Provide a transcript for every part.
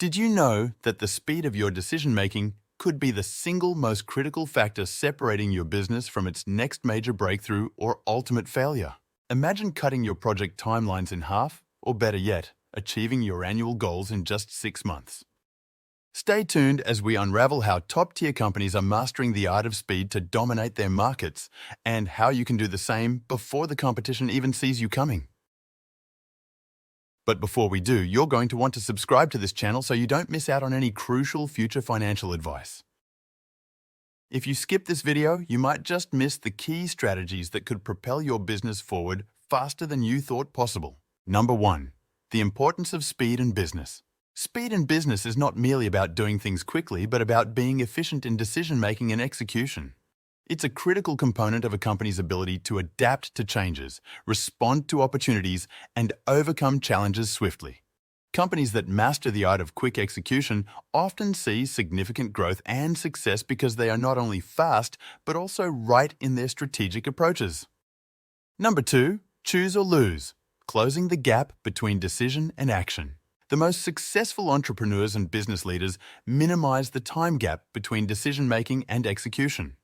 Did you know that the speed of your decision-making could be the single most critical factor separating your business from its next major breakthrough or ultimate failure? Imagine cutting your project timelines in half, or better yet, achieving your annual goals in just 6 months. Stay tuned as we unravel how top-tier companies are mastering the art of speed to dominate their markets and how you can do the same before the competition even sees you coming. But before we do, you're going to want to subscribe to this channel so you don't miss out on any crucial future financial advice. If you skip this video, you might just miss the key strategies that could propel your business forward faster than you thought possible. Number 1. The importance of speed in business. Speed in business is not merely about doing things quickly, but about being efficient in decision-making and execution. It's a critical component of a company's ability to adapt to changes, respond to opportunities, and overcome challenges swiftly. Companies that master the art of quick execution often see significant growth and success because they are not only fast, but also right in their strategic approaches. Number 2, choose or lose, closing the gap between decision and action. The most successful entrepreneurs and business leaders minimize the time gap between decision-making and execution.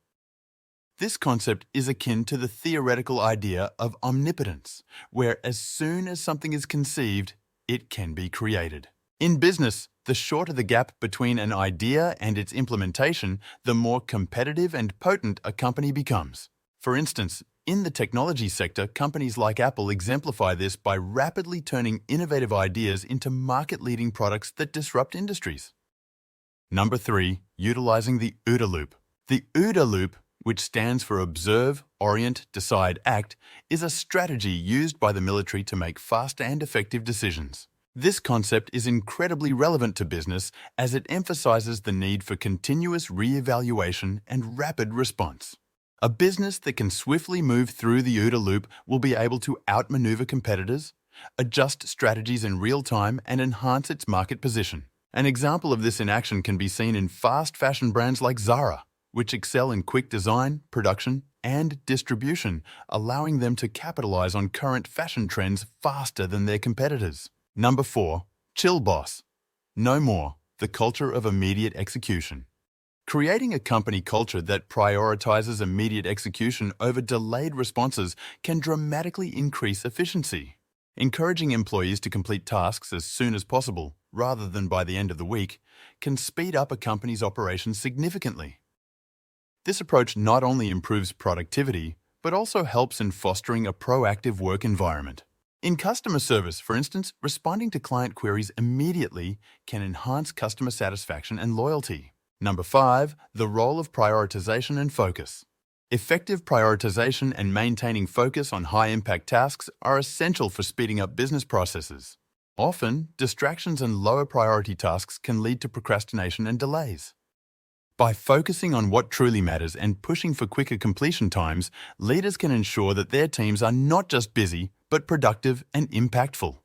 This concept is akin to the theoretical idea of omnipotence, where as soon as something is conceived, it can be created. In business, the shorter the gap between an idea and its implementation, the more competitive and potent a company becomes. For instance, in the technology sector, companies like Apple exemplify this by rapidly turning innovative ideas into market-leading products that disrupt industries. Number 3, utilizing the OODA loop. The OODA loop, which stands for Observe, Orient, Decide, Act, is a strategy used by the military to make fast and effective decisions. This concept is incredibly relevant to business as it emphasizes the need for continuous re-evaluation and rapid response. A business that can swiftly move through the OODA loop will be able to outmaneuver competitors, adjust strategies in real time, and enhance its market position. An example of this in action can be seen in fast fashion brands like Zara, which excel in quick design, production, and distribution, allowing them to capitalize on current fashion trends faster than their competitors. Number 4, chill boss. No more, the culture of immediate execution. Creating a company culture that prioritizes immediate execution over delayed responses can dramatically increase efficiency. Encouraging employees to complete tasks as soon as possible, rather than by the end of the week, can speed up a company's operations significantly. This approach not only improves productivity, but also helps in fostering a proactive work environment. In customer service, for instance, responding to client queries immediately can enhance customer satisfaction and loyalty. Number 5, the role of prioritization and focus. Effective prioritization and maintaining focus on high-impact tasks are essential for speeding up business processes. Often, distractions and lower priority tasks can lead to procrastination and delays. By focusing on what truly matters and pushing for quicker completion times, leaders can ensure that their teams are not just busy, but productive and impactful.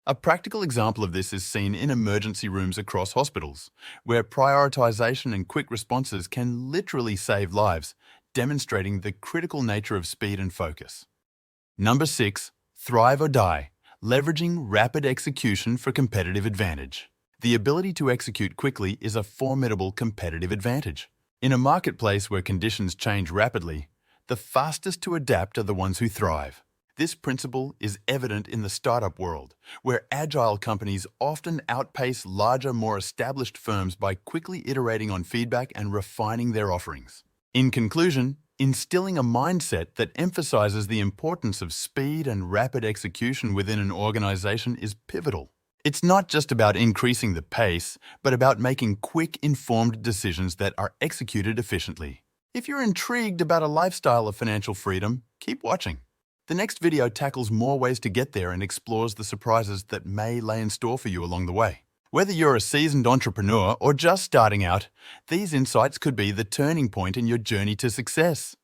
A practical example of this is seen in emergency rooms across hospitals, where prioritization and quick responses can literally save lives, demonstrating the critical nature of speed and focus. Number 6, thrive or die, leveraging rapid execution for competitive advantage. The ability to execute quickly is a formidable competitive advantage. In a marketplace where conditions change rapidly, the fastest to adapt are the ones who thrive. This principle is evident in the startup world, where agile companies often outpace larger, more established firms by quickly iterating on feedback and refining their offerings. In conclusion, instilling a mindset that emphasizes the importance of speed and rapid execution within an organization is pivotal. It's not just about increasing the pace, but about making quick, informed decisions that are executed efficiently. If you're intrigued about a lifestyle of financial freedom, keep watching. The next video tackles more ways to get there and explores the surprises that may lay in store for you along the way. Whether you're a seasoned entrepreneur or just starting out, these insights could be the turning point in your journey to success.